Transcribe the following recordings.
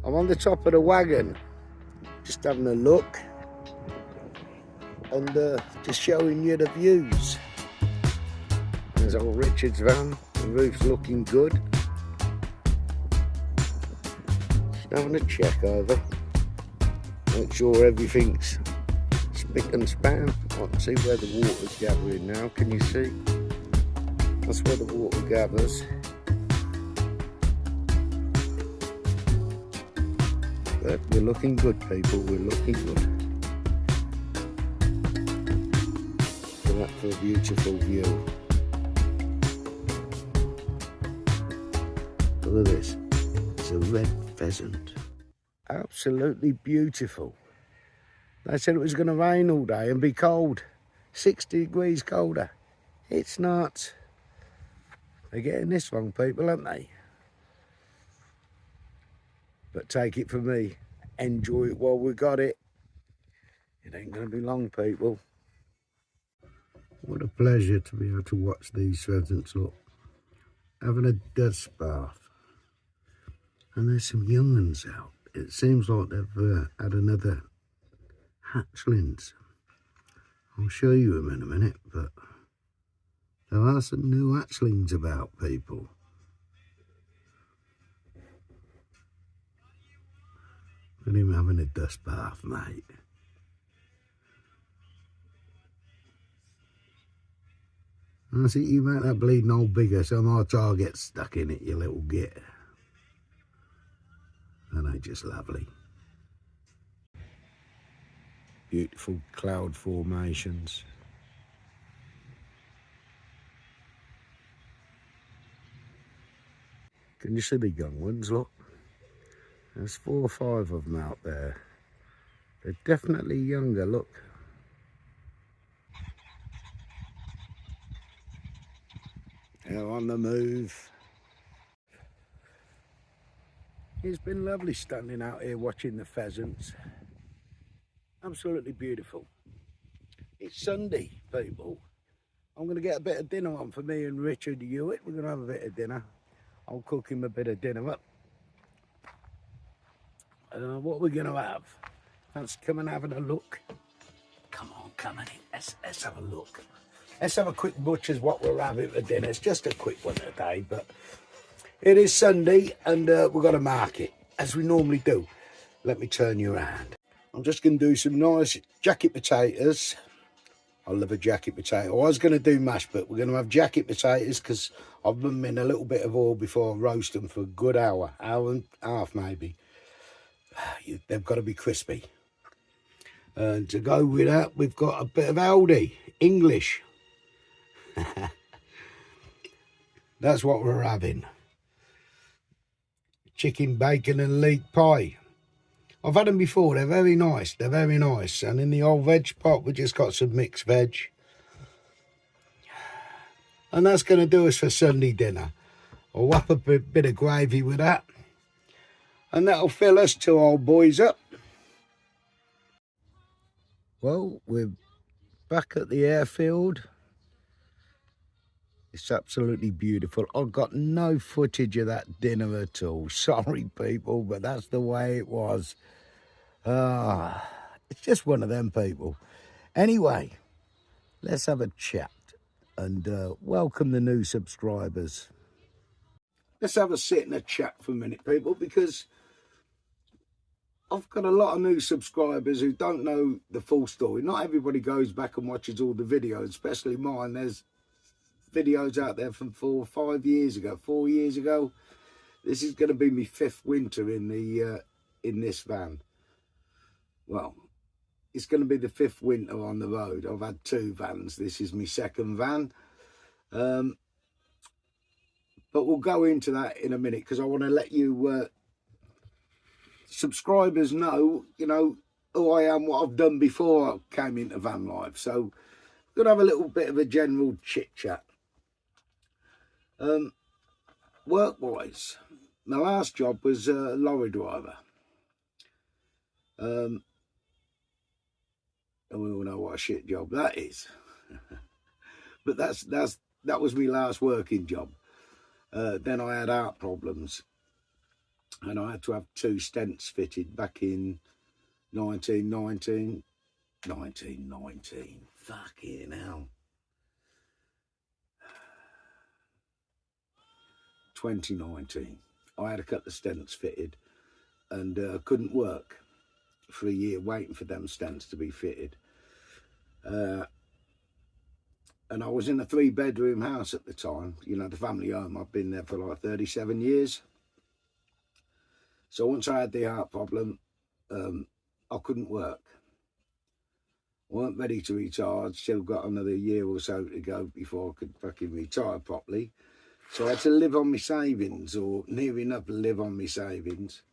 I'm on the top of the wagon, just having a look and just showing you the views. There's old Richard's van, the roof's looking good. Just having a check over, make sure everything's spick and span. I can see where the water's gathering now, can you see? That's where the water gathers. But we're looking good, people, we're looking good. And that's for a beautiful view. Look at this, it's a red pheasant. Absolutely beautiful. They said it was going to rain all day and be cold, 60 degrees colder. It's not. They're getting this wrong, people, aren't they? But take it from me, enjoy it while we got it. It ain't going to be long, people. What a pleasure to be able to watch these pheasants, look. Having a dust bath. And there's some young ones out. It seems like they've had another hatchlings. I'll show you them in a minute, but there are some new hatchlings about, people. Look at him having a dust bath, mate. I see you make that bleeding hole bigger so my tar gets stuck in it, you little git. And they're just lovely. Beautiful cloud formations. Can you see the young ones, look? There's 4 or 5 of them out there. They're definitely younger, look. They're on the move. It's been lovely standing out here watching the pheasants. Absolutely beautiful. It's Sunday, people. I'm going to get a bit of dinner on for me and Richard Hewitt. We're going to have a bit of dinner. I'll cook him a bit of dinner up. What we're going to have? Let's come and having a look. Come on, come on in. Let's have a look. Let's have a quick butcher's what we're having for dinner. It's just a quick one today, but it is Sunday and we've got to mark it as we normally do. Let me turn you around. I'm just going to do some nice jacket potatoes. I love a jacket potato. I was going to do mash, but we're going to have jacket potatoes because I've put them in a little bit of oil before I roast them for a good hour and a half maybe. They've got to be crispy. And to go with that, we've got a bit of Aldi, English. That's what we're having. Chicken, bacon and leek pie. I've had them before, they're very nice, they're very nice. And in the old veg pot, we just got some mixed veg. And that's going to do us for Sunday dinner. I'll whap up a bit of gravy with that. And that'll fill us 2 old boys up. Well, we're back at the airfield. It's absolutely beautiful. I've got no footage of that dinner at all. Sorry, people, but that's the way it was. It's just one of them, people. Anyway, let's have a chat and welcome the new subscribers. Let's have a sit and a chat for a minute, people, because I've got a lot of new subscribers who don't know the full story. Not everybody goes back and watches all the videos, especially mine. There's videos out there from 4 or 5 years ago, 4 years ago. This is going to be my 5th winter in this van. Well, it's going to be the 5th winter on the road. I've had 2 vans. This is my 2nd van. But we'll go into that in a minute because I want to let you subscribers know, you know, who I am, what I've done before I came into van life. So we're going to have a little bit of a general chit chat. Work-wise, my last job was a lorry driver. And we all know what a shit job that is. But that was my last working job. Then I had heart problems. and I had to have 2 stents fitted back in 1919. Fucking hell. 2019. I had a couple of stents fitted and couldn't work for a year waiting for them stents to be fitted. And I was in a 3-bedroom house at the time, you know, the family home. I've been there for like 37 years. So once I had the heart problem, I couldn't work. I weren't ready to retire. I'd still got another year or so to go before I could fucking retire properly. So I had to live on my savings, or near enough live on my savings,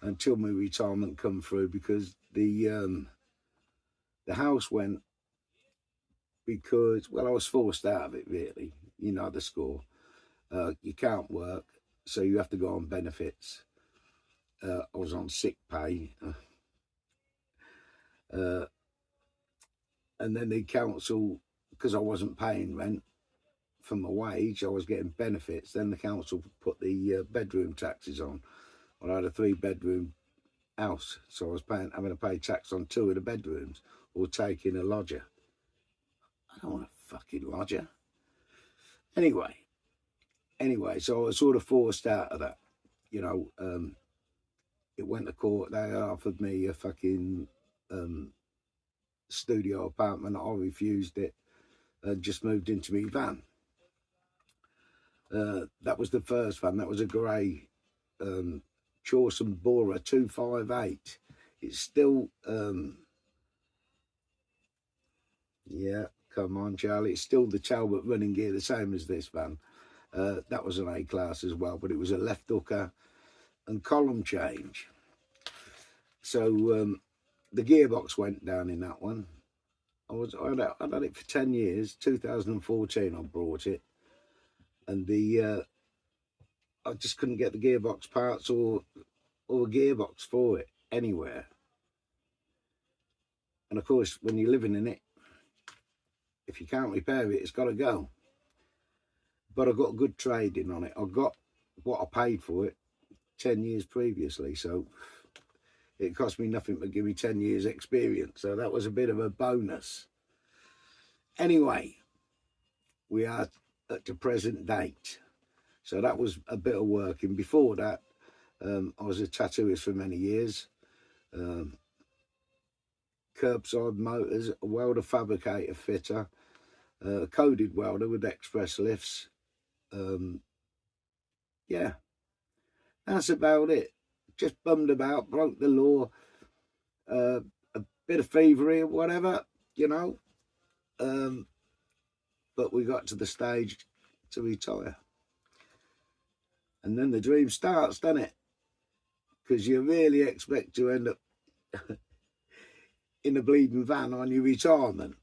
until my retirement come through, because the house went because, well, I was forced out of it, really. You know the score. You can't work, so you have to go on benefits. I was on sick pay. And then the council, because I wasn't paying rent from my wage, I was getting benefits. Then the council put the bedroom taxes on. I had a 3-bedroom house, so I was having to pay tax on 2 of the bedrooms, or taking a lodger. I don't want a fucking lodger. Anyway, so I was sort of forced out of that. You know, it went to court. They offered me a fucking studio apartment. I refused it and just moved into my van. That was the first van. That was a grey Chawson Bora 258. It's still, yeah, come on, Charlie. It's still the Talbot running gear, the same as this van. That was an A-class as well, but it was a left hooker and column change. So the gearbox went down in that one. I'd had it for 10 years. 2014 I brought it, and I just couldn't get the gearbox parts or a gearbox for it anywhere. And of course, when you're living in it, if you can't repair it, it's got to go. But I got a good trading on it. I got what I paid for it 10 years previously, so it cost me nothing but give me 10 years experience. So that was a bit of a bonus. Anyway, we are at the present date. So that was a bit of work. And before that, I was a tattooist for many years. Curbside motors, a welder fabricator fitter, coded welder with express lifts. Yeah, that's about it. Just bummed about, broke the law, a bit of thievery or whatever, you know. But we got to the stage to retire. And then the dream starts, doesn't it? Because you really expect to end up in a bleeding van on your retirement.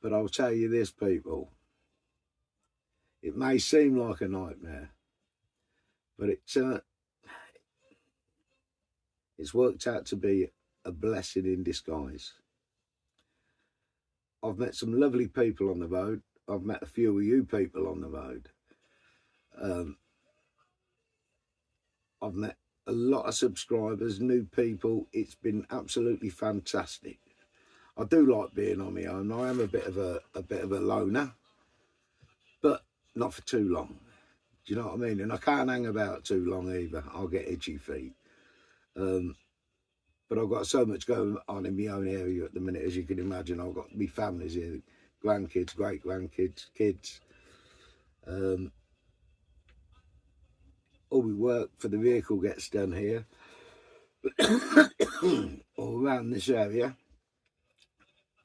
But I'll tell you this, people. It may seem like a nightmare, but it's worked out to be a blessing in disguise. I've met some lovely people on the road. I've met a few of you people on the road. I've met a lot of subscribers, new people. It's been absolutely fantastic. I do like being on my own. I am a bit of a loner, but not for too long. Do you know what I mean? And I can't hang about too long either. I'll get itchy feet. But I've got so much going on in my own area at the minute, as you can imagine. I've got my families here, grandkids, great-grandkids, kids. All my work for the vehicle gets done here, all around this area.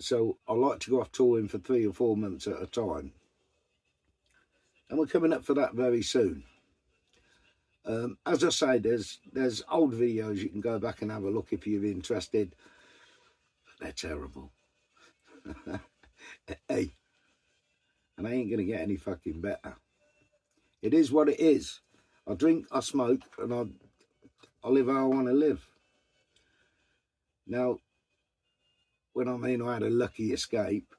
So I like to go off touring for 3 or 4 months at a time. And we're coming up for that very soon. As I say, there's old videos you can go back and have a look if you're interested. But they're terrible. Hey, and I ain't going to get any fucking better. It is what it is. I drink, I smoke, and I live how I want to live. Now, when I mean I had a lucky escape,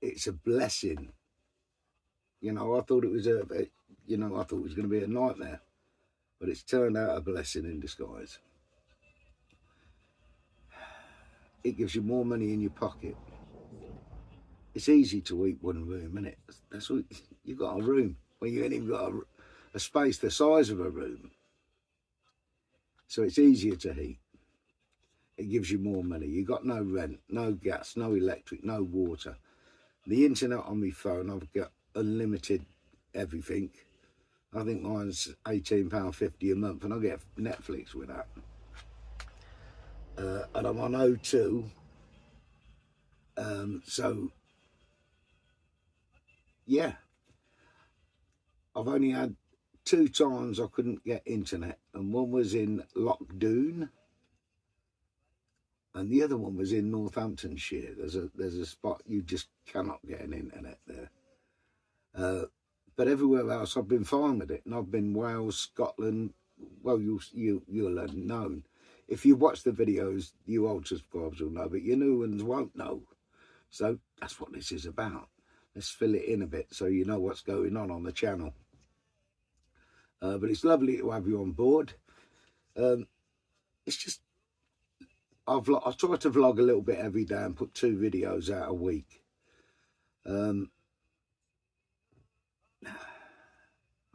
it's a blessing. You know, I thought it was I thought it was going to be a nightmare. but it's turned out a blessing in disguise. It gives you more money in your pocket. It's easy to eat one room, isn't it? That's what you've got, a room when you ain't even got a space the size of a room. So it's easier to heat. It gives you more money. You've got no rent, no gas, no electric, no water. The internet on my phone, I've got unlimited everything. I think mine's £18.50 a month, and I get Netflix with that. And I'm on O2. So, yeah. I've only had 2 times I couldn't get internet, and one was in Lochdoon, and the other one was in Northamptonshire. There's a spot you just cannot get an internet there. But everywhere else I've been fine with it, and I've been Wales, Scotland. Well, you'll have known. If you watch the videos, you old subscribers will know, but your new ones won't know. So that's what this is about. Let's fill it in a bit so you know what's going on the channel. But it's lovely to have you on board. It's just, I try to vlog a little bit every day and put 2 videos out a week. And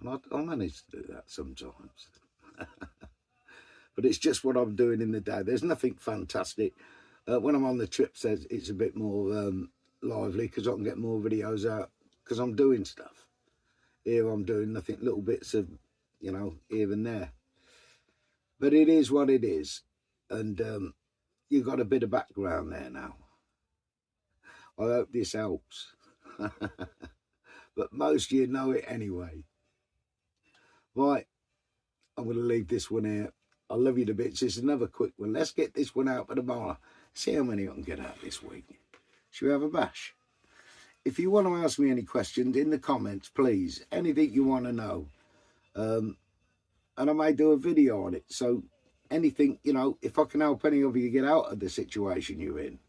I manage to do that sometimes. But it's just what I'm doing in the day. There's nothing fantastic. When I'm on the trip, it's a bit more lively because I can get more videos out because I'm doing stuff. Here I'm doing nothing, little bits of, you know, here and there. But it is what it is. And you've got a bit of background there now. I hope this helps. But most of you know it anyway. Right, I'm going to leave this one here. I love you to bits. This is another quick one. Let's get this one out for tomorrow. See how many I can get out this week. Should we have a bash? If you want to ask me any questions in the comments, please. Anything you want to know. And I may do a video on it. So anything, you know, if I can help any of you get out of the situation you're in.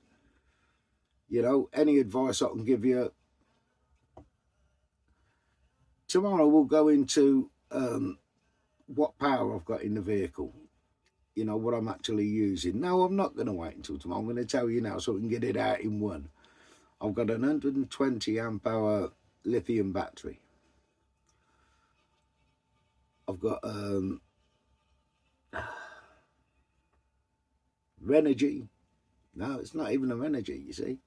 You know, any advice I can give you. Tomorrow we'll go into what power I've got in the vehicle. You know, what I'm actually using. No, I'm not going to wait until tomorrow. I'm going to tell you now so we can get it out in one. I've got an 120 amp hour lithium battery. I've got Renogy. No, it's not even a Renogy, you see.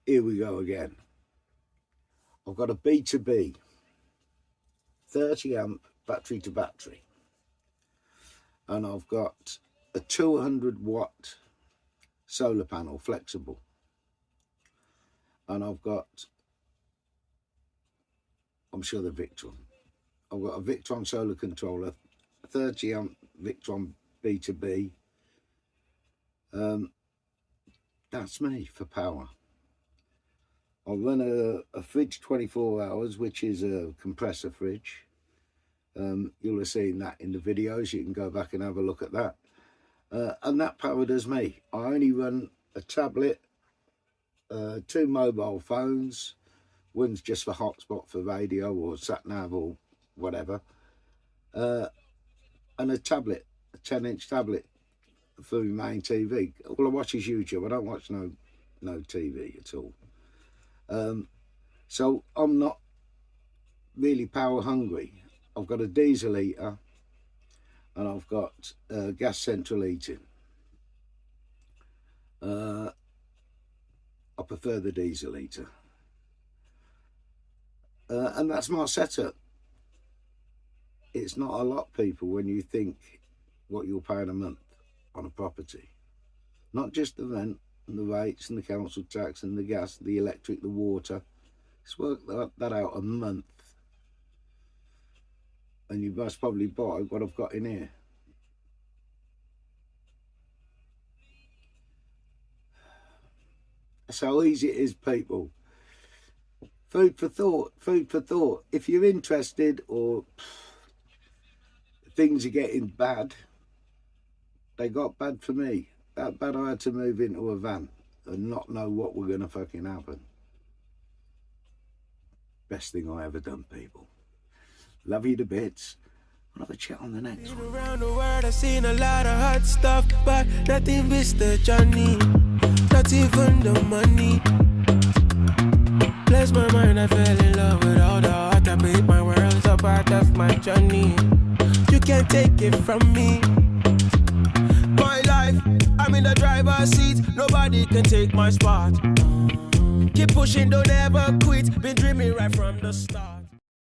Here we go again. I've got a B2B 30 amp battery to battery. And I've got a 200 watt solar panel, flexible. And I've got, I'm sure the Victron. I've got a Victron solar controller, 30 amp Victron B2B. That's me for power. I'll run a fridge 24 hours, which is a compressor fridge. You'll have seen that in the videos. You can go back and have a look at that. And that power does me. I only run a tablet, 2 mobile phones. One's just for hotspot for radio or sat nav or whatever. And a tablet, a 10-inch tablet for my main TV. All I watch is YouTube. I don't watch no TV at all. So I'm not really power hungry. I've got a diesel heater and I've got gas central heating. I prefer the diesel heater. And that's my setup. It's not a lot, people, when you think what you're paying a month on a property. Not just the rent and the rates and the council tax and the gas, the electric, the water. Let's work that out a month. And you must probably buy what I've got in here. That's how easy it is, people. Food for thought, food for thought. If you're interested or things are getting bad, they got bad for me. That bad I had to move into a van and not know what were going to fucking happen. Best thing I ever done, people. Love you to bits. We'll have a chat on the next one. Around the world, I've seen a lot of hot stuff, but nothing beats the journey, not even the money. Bless my mind, I fell in love with all the heart. I beat my world's a part of my journey. You can't take it from me. My life, I'm in the driver's seat. Nobody can take my spot. Keep pushing, don't ever quit. Been dreaming right from the start.